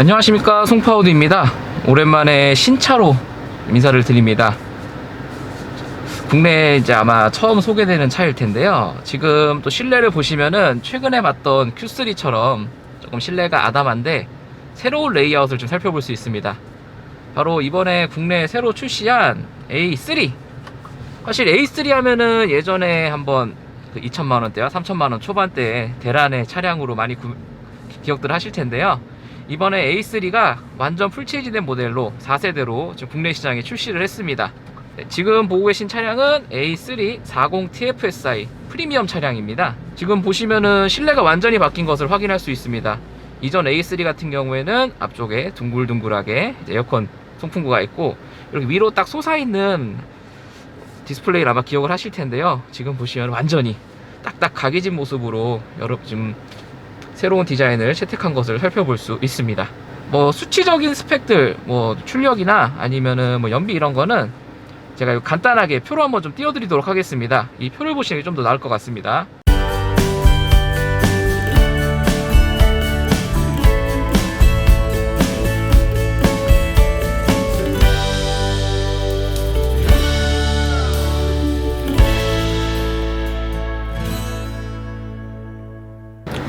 안녕하십니까, 송파우드입니다. 오랜만에 신차로 인사를 드립니다. 국내에 이제 아마 처음 소개되는 차일 텐데요. 지금 또 실내를 보시면은 최근에 봤던 Q3처럼 조금 실내가 아담한데 새로운 레이아웃을 좀 살펴볼 수 있습니다. 바로 이번에 국내에 새로 출시한 A3. 사실 A3 하면은 예전에 한번 그 2천만원대와 3천만원 초반대에 대란의 차량으로 많이 기억들 하실 텐데요. 이번에 A3가 완전 풀체인지된 모델로 4세대로 지금 국내 시장에 출시를 했습니다. 네, 지금 보고 계신 차량은 A3 40TFSI 프리미엄 차량입니다. 지금 보시면은 실내가 완전히 바뀐 것을 확인할 수 있습니다. 이전 A3 같은 경우에는 앞쪽에 둥글둥글하게 에어컨 송풍구가 있고 이렇게 위로 딱 솟아있는 디스플레이를 아마 기억을 하실 텐데요. 지금 보시면 완전히 딱딱 각이진 모습으로 지금 새로운 디자인을 채택한 것을 살펴볼 수 있습니다. 뭐 수치적인 스펙들, 뭐 출력이나 아니면은 뭐 연비 이런 거는 제가 간단하게 표로 한번 좀 띄워드리도록 하겠습니다. 이 표를 보시는 게 좀 더 나을 것 같습니다.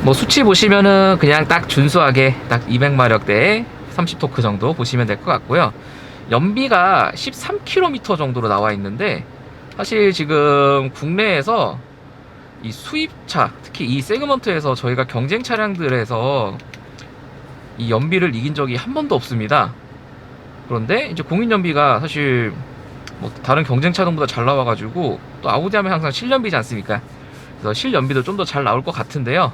뭐 수치 보시면은 그냥 딱 준수하게 딱 200마력대 30토크 정도 보시면 될 것 같고요. 연비가 13km 정도로 나와 있는데 사실 지금 국내에서 이 수입차, 특히 이 세그먼트에서 저희가 경쟁 차량들에서 이 연비를 이긴 적이 한 번도 없습니다. 그런데 이제 공인 연비가 사실 뭐 다른 경쟁 차종보다 잘 나와가지고 또 아우디 하면 항상 실연비지 않습니까? 그래서 실연비도 좀 더 잘 나올 것 같은데요.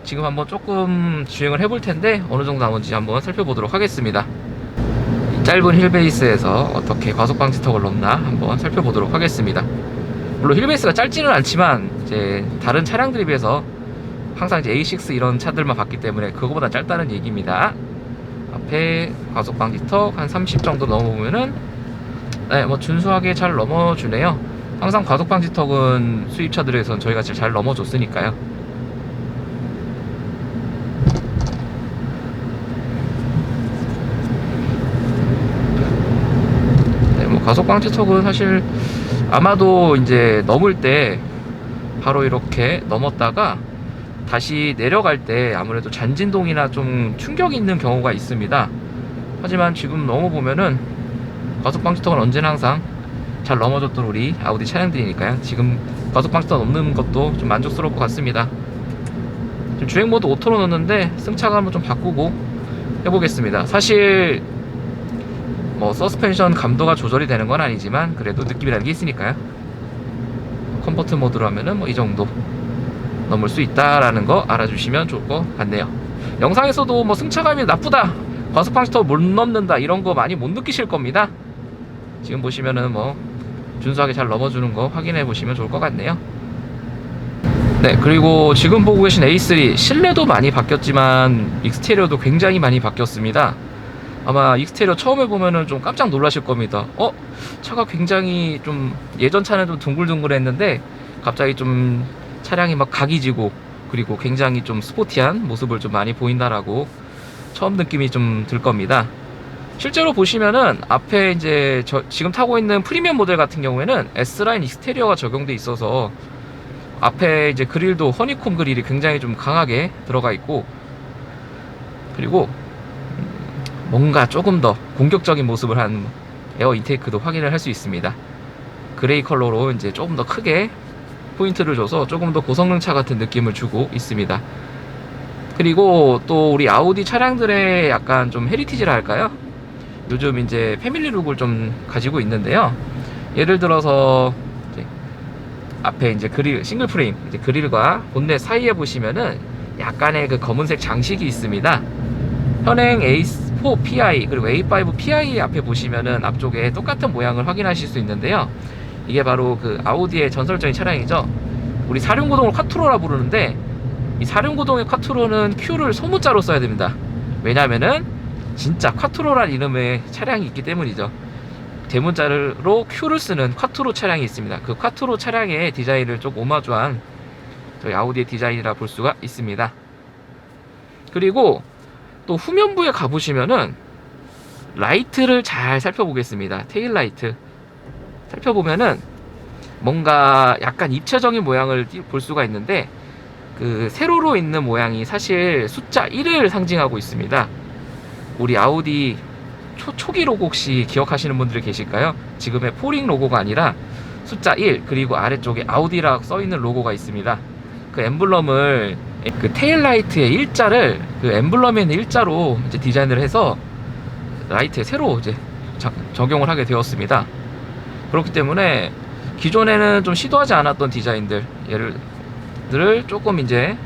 지금 한번 조금 주행을 해볼 텐데 어느 정도 나오는지 한번 살펴보도록 하겠습니다. 이 짧은 휠베이스에서 어떻게 과속 방지턱을 넣나 한번 살펴보도록 하겠습니다. 물론 휠베이스가 짧지는 않지만 이제 다른 차량들에 비해서 항상 이제 A6 이런 차들만 봤기 때문에 그거보다 짧다는 얘기입니다. 앞에 과속 방지턱 한 30 정도 넘어보면은 네, 뭐 준수하게 잘 넘어주네요. 항상 과속 방지턱은 수입차들에선 저희가 잘 넘어줬으니까요. 과속 방지턱은 사실 아마도 이제 넘을 때 바로 이렇게 넘었다가 다시 내려갈 때 아무래도 잔진동이나 좀 충격이 있는 경우가 있습니다. 하지만 지금 넘어보면은 과속 방지턱은 언제나 항상 잘 넘어줬던 우리 아우디 차량들이니까요. 지금 과속 방지턱 넘는 것도 좀 만족스러울 것 같습니다. 지금 주행 모드 오토로 넣었는데 승차감을 좀 바꾸고 해보겠습니다. 사실 뭐 서스펜션 감도가 조절이 되는 건 아니지만 그래도 느낌이라는 게 있으니까요. 컴포트 모드로 하면은 뭐 이 정도 넘을 수 있다라는 거 알아주시면 좋을 것 같네요. 영상에서도 뭐 승차감이 나쁘다, 과속 방지턱 못 넘는다 이런 거 많이 못 느끼실 겁니다. 지금 보시면은 뭐 준수하게 잘 넘어주는 거 확인해 보시면 좋을 것 같네요. 네, 그리고 지금 보고 계신 A3 실내도 많이 바뀌었지만 익스테리어도 굉장히 많이 바뀌었습니다. 아마 익스테리어 처음에 보면은 좀 깜짝 놀라실 겁니다. 차가 굉장히 좀 예전 차는 좀 둥글둥글했는데 갑자기 좀 차량이 막 각이 지고 그리고 굉장히 좀 스포티한 모습을 좀 많이 보인다라고 처음 느낌이 좀 들 겁니다. 실제로 보시면은 앞에 이제 지금 타고 있는 프리미엄 모델 같은 경우에는 S라인 익스테리어가 적용돼 있어서 앞에 이제 그릴도 허니콤 그릴이 굉장히 좀 강하게 들어가 있고 그리고 뭔가 조금 더 공격적인 모습을 한 에어 인테이크도 확인을 할 수 있습니다. 그레이 컬러로 이제 조금 더 크게 포인트를 줘서 조금 더 고성능차 같은 느낌을 주고 있습니다. 그리고 또 우리 아우디 차량들의 약간 좀 헤리티지라 할까요? 요즘 이제 패밀리 룩을 좀 가지고 있는데요. 예를 들어서 이제 앞에 이제 그릴 싱글 프레임 이제 그릴과 본넷 사이에 보시면은 약간의 그 검은색 장식이 있습니다. 현행 A4 PI 그리고 A5 PI 앞에 보시면은 앞쪽에 똑같은 모양을 확인하실 수 있는데요. 이게 바로 그 아우디의 전설적인 차량이죠. 우리 사륜구동을 콰트로라 부르는데 이 사륜구동의 콰트로는 Q를 소문자로 써야 됩니다. 왜냐면은 진짜 콰트로란 이름의 차량이 있기 때문이죠. 대문자로 Q를 쓰는 콰트로 차량이 있습니다. 그 콰트로 차량의 디자인을 좀 오마주한 저희 아우디의 디자인이라 볼 수가 있습니다. 그리고 또 후면부에 가보시면은 라이트를 잘 살펴보겠습니다. 테일 라이트 살펴보면은 뭔가 약간 입체적인 모양을 볼 수가 있는데, 그 세로로 있는 모양이 사실 숫자 1을 상징하고 있습니다. 우리 아우디 초기 로고 혹시 기억하시는 분들이 계실까요? 지금의 포링 로고가 아니라 숫자 1, 그리고 아래쪽에 아우디라 써있는 로고가 있습니다. 그 엠블럼을, 그 테일라이트의 일자를 그 엠블럼에 있는 일자로 이제 디자인을 해서 라이트에 새로 이제 적용을 하게 되었습니다. 그렇기 때문에 기존에는 좀 시도하지 않았던 디자인들을 조금 이제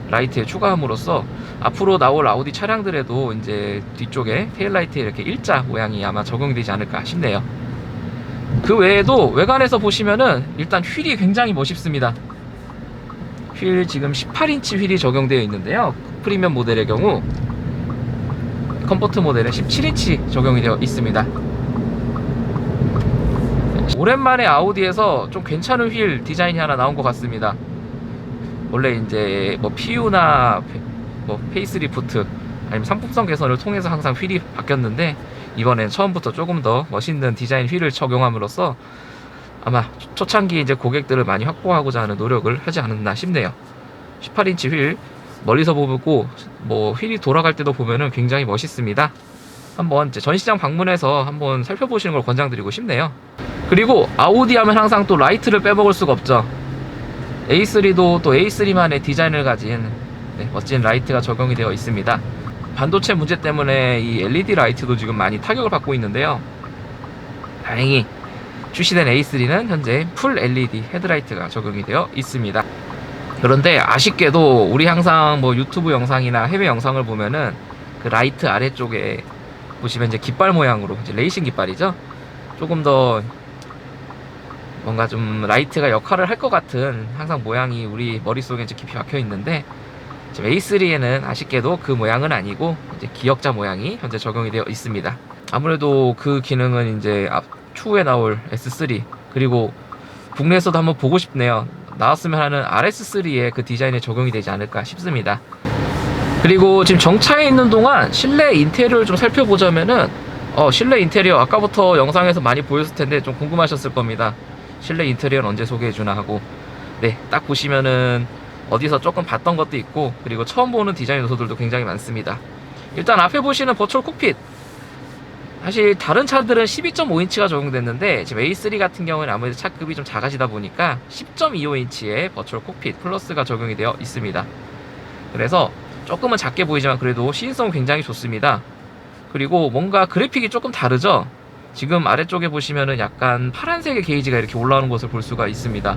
라이트에 추가함으로써 앞으로 나올 아우디 차량들에도 이제 뒤쪽에 테일라이트에 이렇게 일자 모양이 아마 적용이 되지 않을까 싶네요. 그 외에도 외관에서 보시면은 일단 휠이 굉장히 멋있습니다. 휠 지금 18인치 휠이 적용되어 있는데요. 프리미엄 모델의 경우 컴포트 모델은 17인치 적용이 되어 있습니다. 오랜만에 아우디에서 좀 괜찮은 휠 디자인이 하나 나온 것 같습니다. 원래 이제 뭐 PU나 뭐 페이스리프트 아니면 상품성 개선을 통해서 항상 휠이 바뀌었는데, 이번엔 처음부터 조금 더 멋있는 디자인 휠을 적용함으로써 아마 초창기 이제 고객들을 많이 확보하고자 하는 노력을 하지 않았나 싶네요. 18인치 휠 멀리서 보고 뭐 휠이 돌아갈 때도 보면은 굉장히 멋있습니다. 한번 이제 전시장 방문해서 한번 살펴보시는 걸 권장드리고 싶네요. 그리고 아우디 하면 항상 또 라이트를 빼먹을 수가 없죠. A3도 또 A3만의 디자인을 가진 멋진 라이트가 적용이 되어 있습니다. 반도체 문제 때문에 이 LED 라이트도 지금 많이 타격을 받고 있는데요. 다행히 출시된 A3는 현재 풀 LED 헤드라이트가 적용이 되어 있습니다. 그런데 아쉽게도 우리 항상 뭐 유튜브 영상이나 해외 영상을 보면은 그 라이트 아래쪽에 보시면 이제 깃발 모양으로, 이제 레이싱 깃발이죠. 조금 더 뭔가 좀 라이트가 역할을 할 것 같은 항상 모양이 우리 머릿속에 이제 깊이 박혀 있는데, 지금 A3에는 아쉽게도 그 모양은 아니고 이제 기역자 모양이 현재 적용이 되어 있습니다. 아무래도 그 기능은 이제 추후에 나올 S3 그리고 국내에서도 한번 보고 싶네요. 나왔으면 하는 RS3의 그 디자인에 적용이 되지 않을까 싶습니다. 그리고 지금 정차해 있는 동안 실내 인테리어를 좀 살펴보자면은 실내 인테리어 아까부터 영상에서 많이 보였을 텐데 좀 궁금하셨을 겁니다. 실내 인테리어는 언제 소개해주나 하고, 네, 딱 보시면은 어디서 조금 봤던 것도 있고, 그리고 처음 보는 디자인 요소들도 굉장히 많습니다. 일단 앞에 보시는 버추얼 콕핏, 사실 다른 차들은 12.5인치가 적용됐는데 지금 A3 같은 경우는 아무래도 차급이 좀 작아지다 보니까 10.25인치의 버추얼 콕핏 플러스가 적용이 되어 있습니다. 그래서 조금은 작게 보이지만 그래도 시인성은 굉장히 좋습니다. 그리고 뭔가 그래픽이 조금 다르죠. 지금 아래쪽에 보시면은 약간 파란색의 게이지가 이렇게 올라오는 것을 볼 수가 있습니다.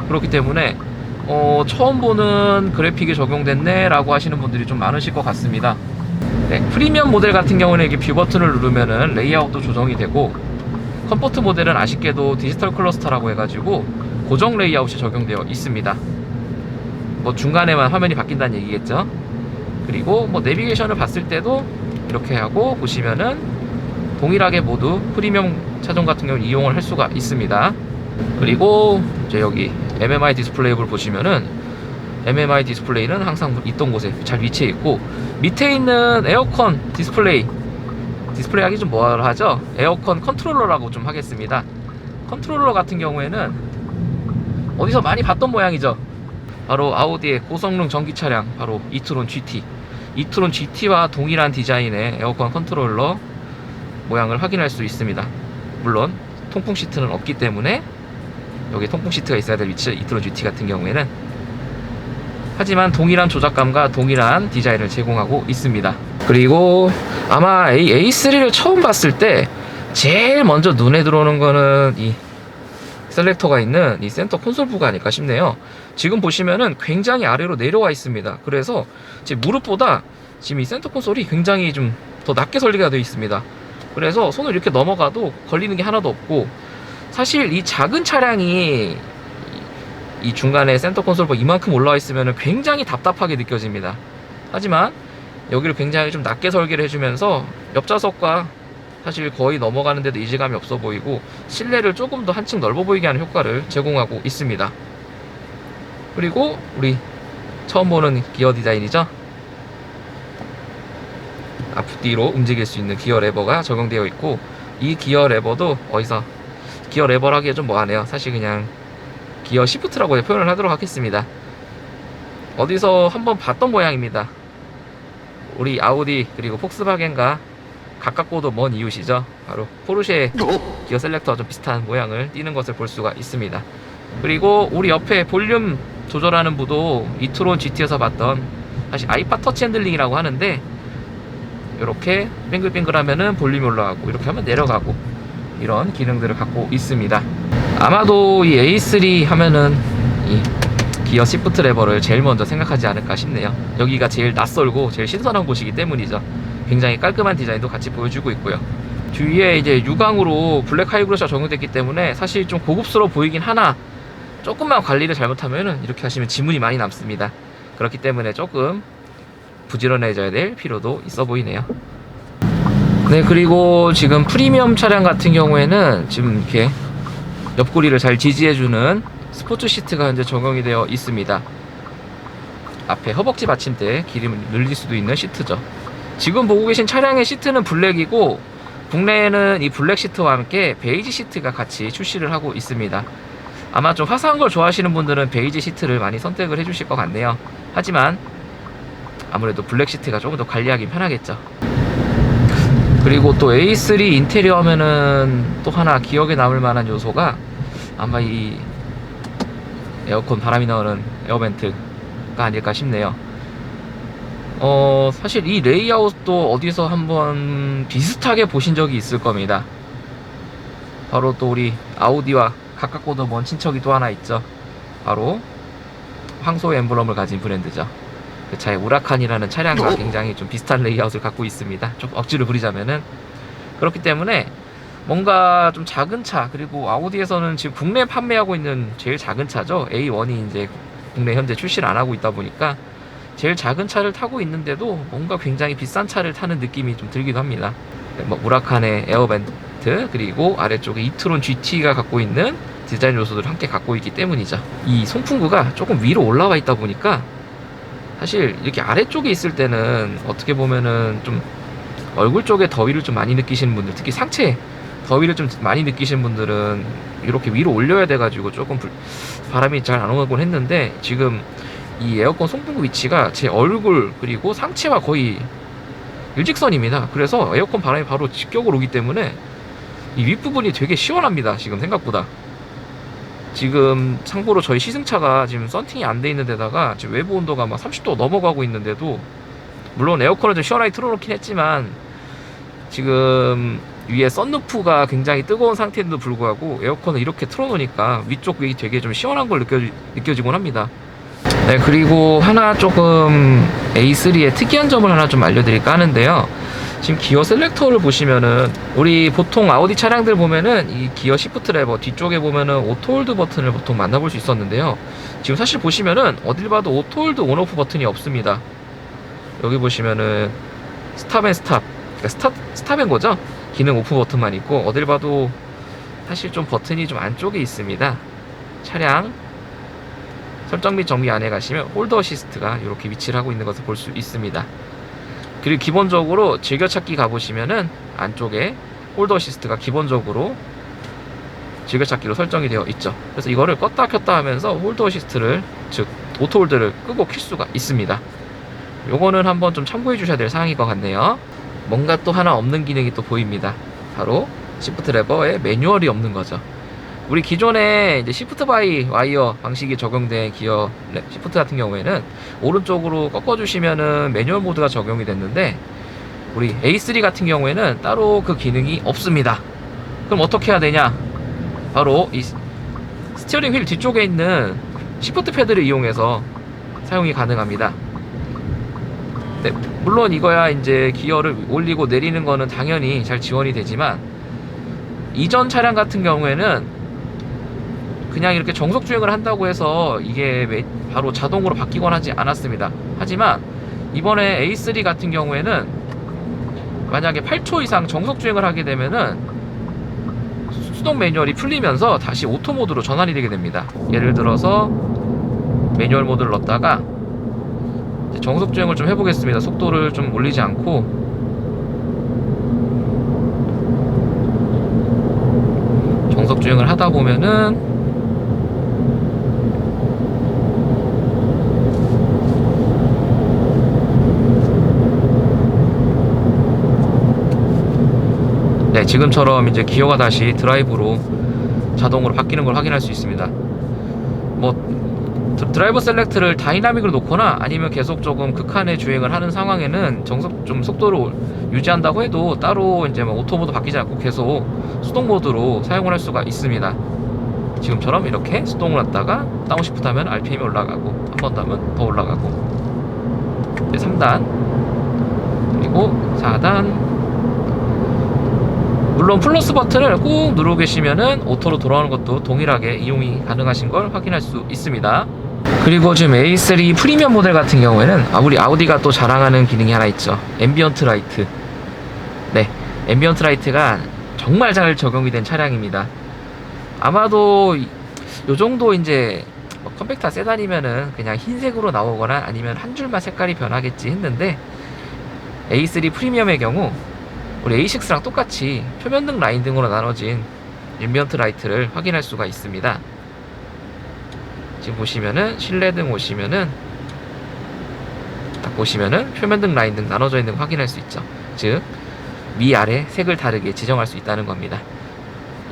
그렇기 때문에 처음 보는 그래픽이 적용됐네 라고 하시는 분들이 좀 많으실 것 같습니다. 네, 프리미엄 모델 같은 경우는 이렇게 뷰 버튼을 누르면은 레이아웃도 조정이 되고, 컴포트 모델은 아쉽게도 디지털 클러스터라고 해가지고 고정 레이아웃이 적용되어 있습니다. 뭐 중간에만 화면이 바뀐다는 얘기겠죠. 그리고 뭐 내비게이션을 봤을 때도 이렇게 하고 보시면은 동일하게 모두 프리미엄 차종 같은 경우는 이용을 할 수가 있습니다. 그리고 이제 여기 MMI 디스플레이를 보시면은 MMI 디스플레이는 항상 있던 곳에 잘 위치해 있고, 밑에 있는 에어컨 디스플레이 하기 좀 뭐라 하죠? 에어컨 컨트롤러라고 좀 하겠습니다. 컨트롤러 같은 경우에는 어디서 많이 봤던 모양이죠. 바로 아우디의 고성능 전기 차량, 바로 이트론 GT. 이트론 GT와 동일한 디자인의 에어컨 컨트롤러 모양을 확인할 수 있습니다. 물론 통풍 시트는 없기 때문에 여기 통풍 시트가 있어야 될 위치, 이트론 GT 같은 경우에는. 하지만 동일한 조작감과 동일한 디자인을 제공하고 있습니다. 그리고 아마 A3를 처음 봤을 때 제일 먼저 눈에 들어오는 거는 이 셀렉터가 있는 이 센터 콘솔부가 아닐까 싶네요. 지금 보시면은 굉장히 아래로 내려와 있습니다. 그래서 제 무릎보다 지금 이 센터 콘솔이 굉장히 좀 더 낮게 설계가 되어 있습니다. 그래서 손을 이렇게 넘어가도 걸리는 게 하나도 없고, 사실 이 작은 차량이 이 중간에 센터 콘솔 이만큼 올라와 있으면 굉장히 답답하게 느껴집니다. 하지만 여기를 굉장히 좀 낮게 설계를 해주면서 옆좌석과 사실 거의 넘어가는데도 이질감이 없어 보이고, 실내를 조금 더 한층 넓어 보이게 하는 효과를 제공하고 있습니다. 그리고 우리 처음 보는 기어 디자인이죠. 앞뒤로 움직일 수 있는 기어 레버가 적용되어 있고, 이 기어 레버도 어디서 기어 레버라 하기에 좀 뭐하네요. 사실 그냥 기어 시프트라고 표현을 하도록 하겠습니다. 어디서 한번 봤던 모양입니다. 우리 아우디 그리고 폭스바겐과 가깝고도 먼 이웃이죠. 바로 포르쉐 기어 셀렉터와 좀 비슷한 모양을 띠는 것을 볼 수가 있습니다. 그리고 우리 옆에 볼륨 조절하는 부도 이트론 GT에서 봤던 사실 아이팟 터치 핸들링이라고 하는데, 이렇게 빙글빙글 하면은 볼륨이 올라가고 이렇게 하면 내려가고 이런 기능들을 갖고 있습니다. 아마도 이 A3 하면은 이 기어 시프트 레버를 제일 먼저 생각하지 않을까 싶네요. 여기가 제일 낯설고 제일 신선한 곳이기 때문이죠. 굉장히 깔끔한 디자인도 같이 보여주고 있고요. 뒤에 이제 유광으로 블랙 하이브리드가 적용됐기 때문에 사실 좀 고급스러워 보이긴 하나, 조금만 관리를 잘못하면은 이렇게 하시면 지문이 많이 남습니다. 그렇기 때문에 조금 부지런해져야 될 필요도 있어 보이네요. 네, 그리고 지금 프리미엄 차량 같은 경우에는 지금 이렇게 옆구리를 잘 지지해주는 스포츠 시트가 현재 적용이 되어 있습니다. 앞에 허벅지 받침대 기름을 늘릴 수도 있는 시트죠. 지금 보고 계신 차량의 시트는 블랙이고, 국내에는 이 블랙 시트와 함께 베이지 시트가 같이 출시를 하고 있습니다. 아마 좀 화사한 걸 좋아하시는 분들은 베이지 시트를 많이 선택을 해주실 것 같네요. 하지만 아무래도 블랙 시트가 조금 더 관리하기 편하겠죠. 그리고 또 A3 인테리어 하면은 또 하나 기억에 남을 만한 요소가 아마 이 에어컨 바람이 나오는 에어벤트가 아닐까 싶네요. 사실 이 레이아웃도 어디서 한번 비슷하게 보신 적이 있을 겁니다. 바로 또 우리 아우디와 가깝고도 먼 친척이 또 하나 있죠. 바로 황소의 엠블럼을 가진 브랜드죠. 그 차의 우라칸이라는 차량과 굉장히 좀 비슷한 레이아웃을 갖고 있습니다. 좀 억지를 부리자면은. 그렇기 때문에 뭔가 좀 작은 차, 그리고 아우디에서는 지금 국내에 판매하고 있는 제일 작은 차죠. A1이 이제 국내 현재 출시를 안 하고 있다 보니까 제일 작은 차를 타고 있는데도 뭔가 굉장히 비싼 차를 타는 느낌이 좀 들기도 합니다. 뭐 우라칸의 에어벤트, 그리고 아래쪽에 이트론 GT가 갖고 있는 디자인 요소들을 함께 갖고 있기 때문이죠. 이 송풍구가 조금 위로 올라와 있다 보니까 사실 이렇게 아래쪽에 있을 때는 어떻게 보면은 좀 얼굴 쪽에 더위를 좀 많이 느끼시는 분들, 특히 상체 더위를 좀 많이 느끼시는 분들은 이렇게 위로 올려야 돼가지고 조금 바람이 잘 안 오곤 했는데, 지금 이 에어컨 송풍구 위치가 제 얼굴 그리고 상체와 거의 일직선입니다. 그래서 에어컨 바람이 바로 직격으로 오기 때문에 이 윗부분이 되게 시원합니다. 지금 생각보다. 지금 참고로 저희 시승차가 지금 썬팅이 안 돼 있는 데다가 지금 외부 온도가 막 30도 넘어가고 있는데도, 물론 에어컨을 좀 시원하게 틀어놓긴 했지만 지금 위에 썬루프가 굉장히 뜨거운 상태인데도 불구하고 에어컨을 이렇게 틀어놓으니까 위쪽이 되게 좀 시원한 걸 느껴지곤 합니다. 네, 그리고 하나 조금 A3의 특이한 점을 하나 좀 알려드릴까 하는데요. 지금 기어 셀렉터를 보시면은 우리 보통 아우디 차량들 보면은 이 기어 시프트 레버 뒤쪽에 보면은 오토홀드 버튼을 보통 만나볼 수 있었는데요. 지금 사실 보시면은 어딜 봐도 오토홀드 온오프 버튼이 없습니다. 여기 보시면은 스탑, 그러니까 스탑인 거죠? 기능 오프 버튼만 있고, 어딜 봐도 사실 좀 버튼이 좀 안쪽에 있습니다. 차량 설정 및 정비 안에 가시면 홀더 어시스트가 이렇게 위치를 하고 있는 것을 볼 수 있습니다. 그리고 기본적으로 즐겨찾기 가보시면은 안쪽에 홀더 어시스트가 기본적으로 즐겨찾기로 설정이 되어 있죠. 그래서 이거를 껐다 켰다 하면서 홀더 어시스트를, 즉 오토 홀드를 끄고 킬 수가 있습니다. 요거는 한번 좀 참고해 주셔야 될 사항인 것 같네요. 뭔가 또 하나 없는 기능이 또 보입니다. 바로 시프트 레버에 매뉴얼이 없는 거죠. 우리 기존에 이제 시프트 바이 와이어 방식이 적용된 기어 시프트 같은 경우에는 오른쪽으로 꺾어주시면은 매뉴얼 모드가 적용이 됐는데, 우리 A3 같은 경우에는 따로 그 기능이 없습니다. 그럼 어떻게 해야 되냐? 바로 이 스티어링 휠 뒤쪽에 있는 시프트 패드를 이용해서 사용이 가능합니다. 네, 물론 이거야 이제 기어를 올리고 내리는 거는 당연히 잘 지원이 되지만, 이전 차량 같은 경우에는 그냥 이렇게 정속 주행을 한다고 해서 이게 바로 자동으로 바뀌곤 하지 않았습니다. 하지만 이번에 A3 같은 경우에는 만약에 8초 이상 정속 주행을 하게 되면은 수동 매뉴얼이 풀리면서 다시 오토 모드로 전환이 되게 됩니다. 예를 들어서 매뉴얼 모드를 넣었다가 정속 주행을 좀 해보겠습니다. 속도를 좀 올리지 않고 주행을 하다 보면은 네, 지금처럼 이제 기어가 다시 드라이브로 자동으로 바뀌는 걸 확인할 수 있습니다. 뭐 드라이버 셀렉트를 다이나믹으로 놓거나 아니면 계속 조금 극한의 주행을 하는 상황에는 좀 속도를 유지한다고 해도 따로 이제 뭐 오토 모드 바뀌지 않고 계속 수동 모드로 사용을 할 수가 있습니다. 지금처럼 이렇게 수동을 했다가 다운 시프트 하면 RPM이 올라가고 한 번 더 하면 더 올라가고 3단 그리고 4단. 물론 플러스 버튼을 꾹 누르고 계시면은 오토로 돌아오는 것도 동일하게 이용이 가능하신 걸 확인할 수 있습니다. 그리고 지금 A3 프리미엄 모델 같은 경우에는 우리 아우디가 또 자랑하는 기능이 하나 있죠. 앰비언트 라이트. 네, 앰비언트 라이트가 정말 잘 적용이 된 차량입니다. 아마도 요 정도 이제 뭐 컴팩터 세단이면은 그냥 흰색으로 나오거나 아니면 한 줄만 색깔이 변하겠지 했는데 A3 프리미엄의 경우 우리 A6랑 똑같이 표면등 라인등으로 나눠진 앰비언트 라이트를 확인할 수가 있습니다. 지금 보시면은 실내등 오시면은 딱 보시면은 표면등 라인등 나눠져 있는 거 확인할 수 있죠. 즉 위아래 색을 다르게 지정할 수 있다는 겁니다.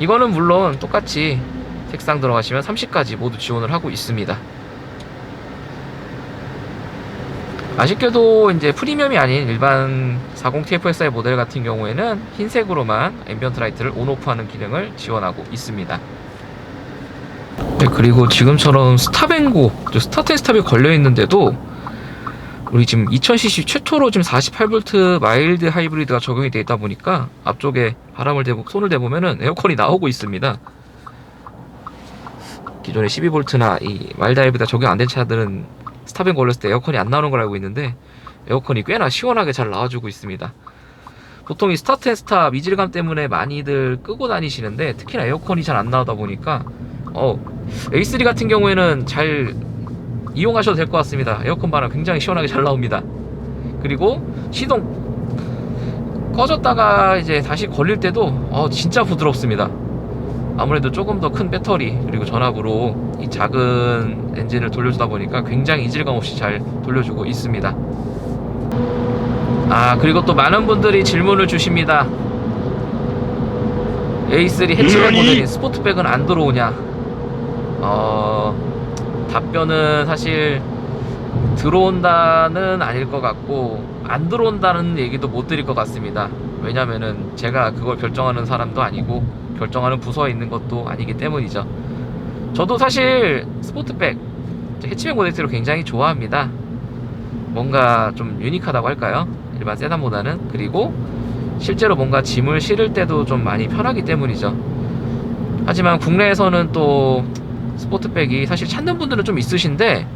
이거는 물론 똑같이 색상 들어가시면 30까지 모두 지원을 하고 있습니다. 아쉽게도 이제 프리미엄이 아닌 일반 40TFSI 모델 같은 경우에는 흰색으로만 앰비언트 라이트를 온오프하는 기능을 지원하고 있습니다. 네, 그리고 지금처럼 스탑앤고, 스타트 앤 스탑이 걸려 있는데도 우리 지금 2000cc 최초로 지금 48V 마일드 하이브리드가 적용이 되어 있다 보니까 앞쪽에 바람을 손을 대보면은 에어컨이 나오고 있습니다. 기존에 12V나 이 마일드 하이브리드가 적용 안 된 차들은 스탑앤 걸렸을 때 에어컨이 안 나오는 걸 알고 있는데 에어컨이 꽤나 시원하게 잘 나와주고 있습니다. 보통 이 스타트 앤 스탑 이질감 때문에 많이들 끄고 다니시는데 특히나 에어컨이 잘 안 나오다 보니까 A3 같은 경우에는 잘 이용하셔도 될 것 같습니다. 에어컨 바람 굉장히 시원하게 잘 나옵니다. 그리고 시동 꺼졌다가 이제 다시 걸릴 때도 진짜 부드럽습니다. 아무래도 조금 더 큰 배터리 그리고 전압으로 이 작은 엔진을 돌려주다 보니까 굉장히 이질감 없이 잘 돌려주고 있습니다. 그리고 또 많은 분들이 질문을 주십니다. A3 해치백 모델인 스포트백은 안 들어오냐? 답변은 사실 들어온다는 아닐 것 같고 안 들어온다는 얘기도 못 드릴 것 같습니다. 왜냐면은 제가 그걸 결정하는 사람도 아니고 결정하는 부서에 있는 것도 아니기 때문이죠. 저도 사실 스포트백 해치백 모델들을 굉장히 좋아합니다. 뭔가 좀 유니크하다고 할까요? 일반 세단보다는. 그리고 실제로 뭔가 짐을 실을 때도 좀 많이 편하기 때문이죠. 하지만 국내에서는 또 스포트백이 사실 찾는 분들은 좀 있으신데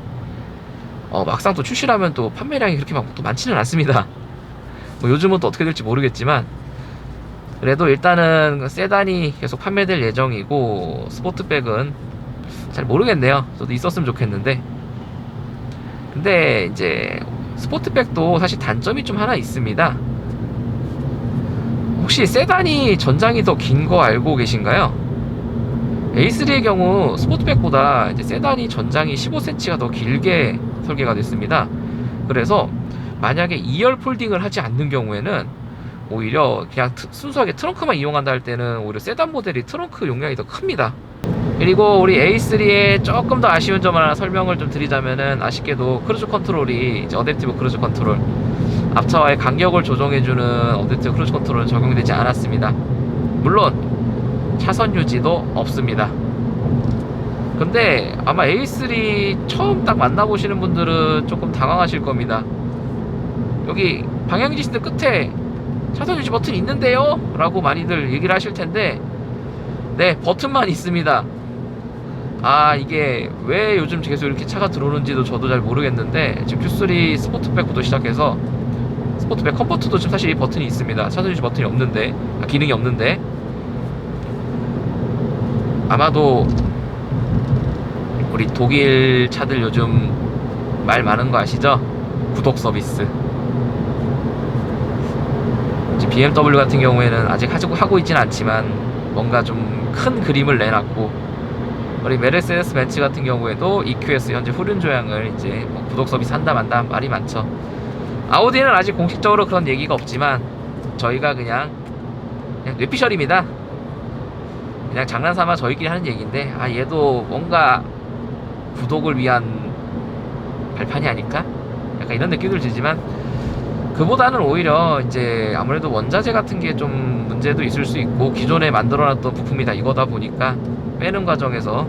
막상 또 출시하면 또 판매량이 그렇게 또 많지는 않습니다. 뭐 요즘은 또 어떻게 될지 모르겠지만 그래도 일단은 세단이 계속 판매될 예정이고 스포트백은 잘 모르겠네요. 저도 있었으면 좋겠는데. 근데 이제 스포트백도 사실 단점이 좀 하나 있습니다. 혹시 세단이 전장이 더 긴 거 알고 계신가요? A3의 경우 스포트백보다 이제 세단이 전장이 15cm가 더 길게 설계가 됐습니다. 그래서 만약에 2열 폴딩을 하지 않는 경우에는 오히려 그냥 순수하게 트렁크만 이용한다 할 때는 오히려 세단 모델이 트렁크 용량이 더 큽니다. 그리고 우리 A3의 조금 더 아쉬운 점 하나 설명을 좀 드리자면은 아쉽게도 크루즈 컨트롤이 이제 어댑티브 크루즈 컨트롤 앞차와의 간격을 조정해주는 어댑티브 크루즈 컨트롤은 적용되지 않았습니다. 물론 차선 유지도 없습니다. 근데 아마 A3 처음 딱 만나보시는 분들은 조금 당황하실 겁니다. 여기 방향지 시트 끝에 차선 유지 버튼이 있는데요? 라고 많이들 얘기를 하실 텐데 네, 버튼만 있습니다. 이게 왜 요즘 계속 이렇게 차가 들어오는지도 저도 잘 모르겠는데 지금 Q3 스포트백부터 시작해서 스포트백 컴포트도 지금 사실 이 버튼이 있습니다. 차선 유지 버튼이 없는데 기능이 없는데 아마도 우리 독일 차들 요즘 말 많은 거 아시죠? 구독 서비스. BMW 같은 경우에는 아직 하고 있진 않지만 뭔가 좀 큰 그림을 내놨고, 우리 메르세데스 벤츠 같은 경우에도 EQS 현재 후륜 조향을 이제 뭐 구독 서비스 한다 만다 말이 많죠. 아우디는 아직 공식적으로 그런 얘기가 없지만 저희가 그냥 뇌피셜입니다. 그냥 장난삼아 저희끼리 하는 얘기인데, 아 얘도 뭔가 구독을 위한 발판이 아닐까? 약간 이런 느낌을 들지만, 그보다는 오히려 이제 아무래도 원자재 같은 게 좀 문제도 있을 수 있고, 기존에 만들어놨던 부품이 다 이거다 보니까 빼는 과정에서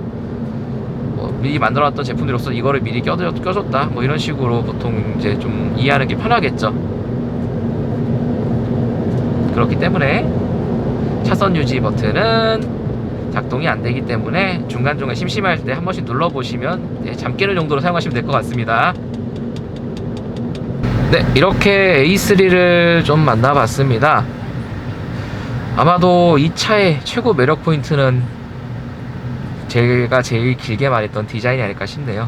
뭐 미리 만들어놨던 제품들로서 이거를 미리 껴줬다 뭐 이런 식으로 보통 이제 좀 이해하는 게 편하겠죠. 그렇기 때문에 차선 유지 버튼은 작동이 안 되기 때문에 중간중간 심심할 때 한 번씩 눌러보시면 잠 깨는 용도로 사용하시면 될 것 같습니다. 네, 이렇게 A3를 좀 만나봤습니다. 아마도 이 차의 최고 매력 포인트는 제가 제일 길게 말했던 디자인이 아닐까 싶네요.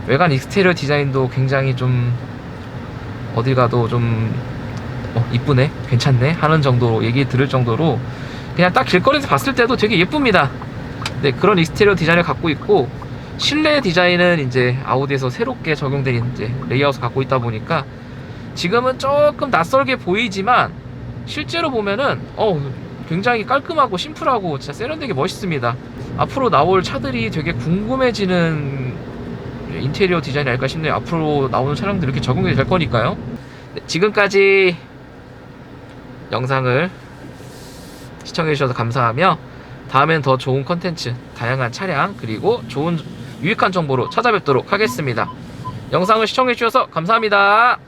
외관 익스테리어 디자인도 굉장히 좀 어딜 가도 좀 이쁘네, 괜찮네 하는 정도로 얘기 들을 정도로 그냥 딱 길거리에서 봤을 때도 되게 예쁩니다. 네, 그런 익스테리어 디자인을 갖고 있고, 실내 디자인은 이제 아우디에서 새롭게 적용된 이제 레이아웃을 갖고 있다 보니까 지금은 조금 낯설게 보이지만 실제로 보면은 굉장히 깔끔하고 심플하고 진짜 세련되게 멋있습니다. 앞으로 나올 차들이 되게 궁금해지는 인테리어 디자인이 아닐까 싶네요. 앞으로 나오는 차량들 이렇게 적용이 될 거니까요. 네, 지금까지 영상을 시청해주셔서 감사하며, 다음엔 더 좋은 컨텐츠, 다양한 차량, 그리고 좋은 유익한 정보로 찾아뵙도록 하겠습니다. 영상을 시청해주셔서 감사합니다.